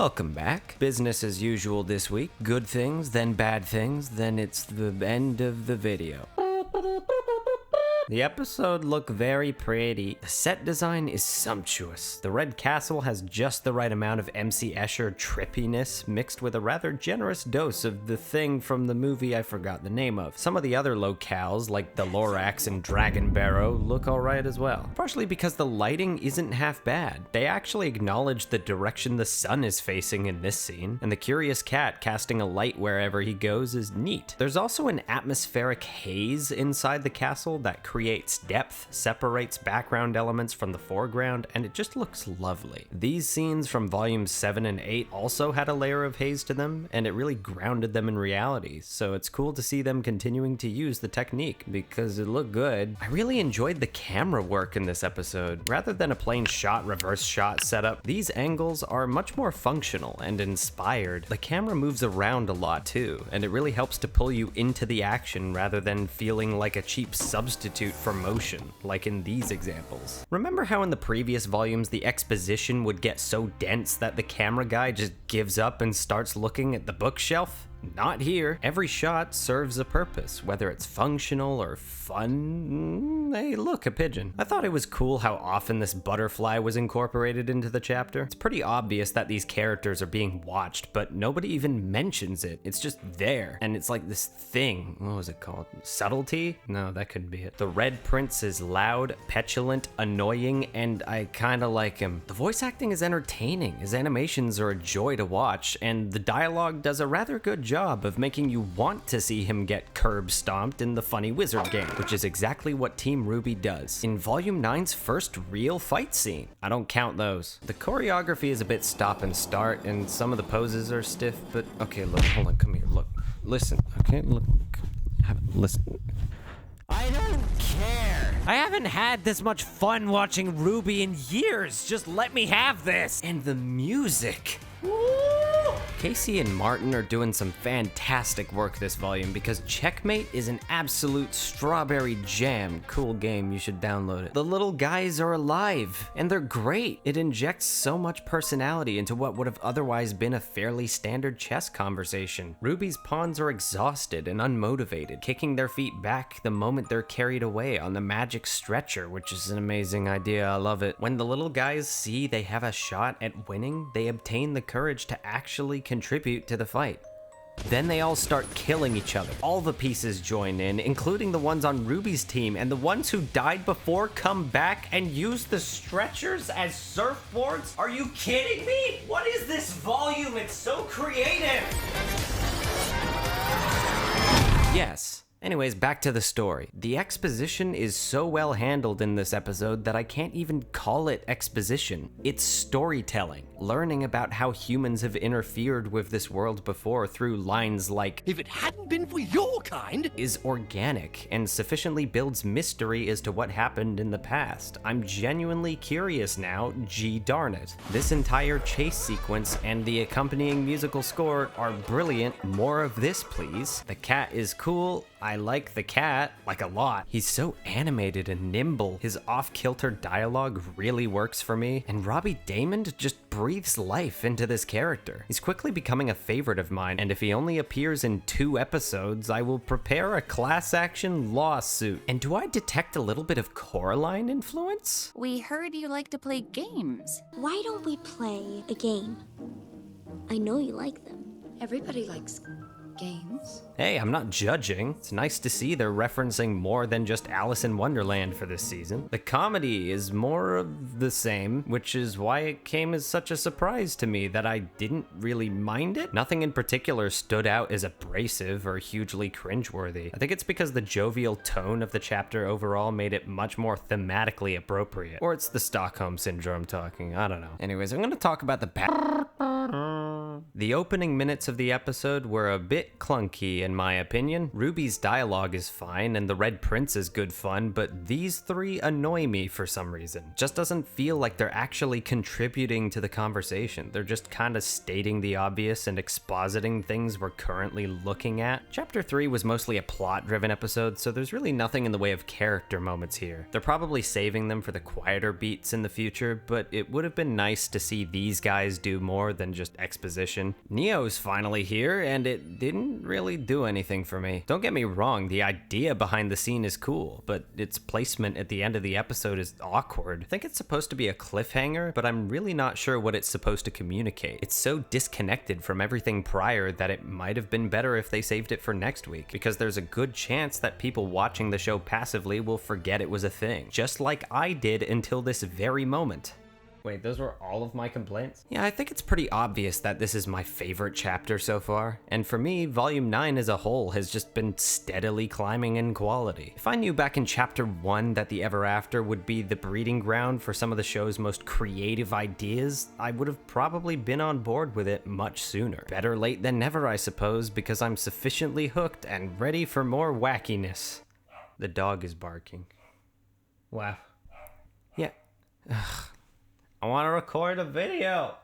Welcome back. Business as usual this week. Good things, then bad things, then it's the end of the video. The episode looked very pretty. The set design is sumptuous. The Red Castle has just the right amount of MC Escher trippiness mixed with a rather generous dose of the thing from the movie I forgot the name of. Some of the other locales, like the Lorax and Dragon Barrow, look alright as well. Partially because the lighting isn't half bad. They actually acknowledge the direction the sun is facing in this scene, and the curious cat casting a light wherever he goes is neat. There's also an atmospheric haze inside the castle that creates depth, separates background elements from the foreground, and it just looks lovely. These scenes from volumes 7 and 8 also had a layer of haze to them, and it really grounded them in reality, so it's cool to see them continuing to use the technique because it looked good. I really enjoyed the camera work in this episode. Rather than a plain shot, reverse shot setup, these angles are much more functional and inspired. The camera moves around a lot too, and it really helps to pull you into the action rather than feeling like a cheap substitute for motion, like in these examples. Remember how in the previous volumes the exposition would get so dense that the camera guy just gives up and starts looking at the bookshelf? Not here. Every shot serves a purpose, whether it's functional or fun. Hey, look, a pigeon. I thought it was cool how often this butterfly was incorporated into the chapter. It's pretty obvious that these characters are being watched, but nobody even mentions it. It's just there, and it's like this thing. What was it called? Subtlety? No, that couldn't be it. The Red Prince is loud, petulant, annoying, and I kinda like him. The voice acting is entertaining. His animations are a joy to watch, and the dialogue does a rather good job of making you want to see him get curb stomped in the funny wizard game, which is exactly what Team Ruby does in Volume 9's first real fight scene. I don't count those. The choreography is a bit stop and start, and some of the poses are stiff, but okay, look, hold on, come here, look. Listen, okay, look, listen. I don't care. I haven't had this much fun watching Ruby in years. Just let me have this. And the music. Woo! Casey and Martin are doing some fantastic work this volume because Checkmate is an absolute strawberry jam. Cool game, you should download it. The little guys are alive, and they're great. It injects so much personality into what would have otherwise been a fairly standard chess conversation. Ruby's pawns are exhausted and unmotivated, kicking their feet back the moment they're carried away on the magic stretcher, which is an amazing idea. I love it. When the little guys see they have a shot at winning, they obtain the courage to actually contribute to the fight. Then they all start killing each other. All the pieces join in, including the ones on Ruby's team, and the ones who died before come back and use the stretchers as surfboards? Are you kidding me? What is this volume? It's so creative! Yes. Anyways, back to the story. The exposition is so well handled in this episode that I can't even call it exposition. It's storytelling, learning about how humans have interfered with this world before through lines like, "If it hadn't been for your kind," is organic and sufficiently builds mystery as to what happened in the past. I'm genuinely curious now, gee darn it. This entire chase sequence and the accompanying musical score are brilliant. More of this, please. The cat is cool. I like the cat, like a lot. He's so animated and nimble. His off-kilter dialogue really works for me, and Robbie Daymond just breathes life into this character. He's quickly becoming a favorite of mine, and if he only appears in 2 episodes, I will prepare a class action lawsuit. And do I detect a little bit of Coraline influence? We heard you like to play games. Why don't we play a game? I know you like them. Everybody likes games. Hey, I'm not judging. It's nice to see they're referencing more than just Alice in Wonderland for this season. The comedy is more of the same, which is why it came as such a surprise to me that I didn't really mind it. Nothing in particular stood out as abrasive or hugely cringeworthy. I think it's because the jovial tone of the chapter overall made it much more thematically appropriate. Or it's the Stockholm Syndrome talking, I don't know. Anyways, I'm gonna talk about the The opening minutes of the episode were a bit clunky in my opinion. Ruby's dialogue is fine and the Red Prince is good fun, but these three annoy me for some reason. Just doesn't feel like they're actually contributing to the conversation. They're just kind of stating the obvious and expositing things we're currently looking at. Chapter 3 was mostly a plot-driven episode, so there's really nothing in the way of character moments here. They're probably saving them for the quieter beats in the future, but it would have been nice to see these guys do more than just exposition. Neo's finally here, and it didn't really do anything for me. Don't get me wrong, the idea behind the scene is cool, but its placement at the end of the episode is awkward. I think it's supposed to be a cliffhanger, but I'm really not sure what it's supposed to communicate. It's so disconnected from everything prior that it might have been better if they saved it for next week, because there's a good chance that people watching the show passively will forget it was a thing, just like I did until this very moment. Wait, those were all of my complaints? Yeah, I think it's pretty obvious that this is my favorite chapter so far, and for me, Volume 9 as a whole has just been steadily climbing in quality. If I knew back in Chapter 1 that the Ever After would be the breeding ground for some of the show's most creative ideas, I would have probably been on board with it much sooner. Better late than never, I suppose, because I'm sufficiently hooked and ready for more wackiness. The dog is barking. Wow. Yeah. Ugh. I want to record a video.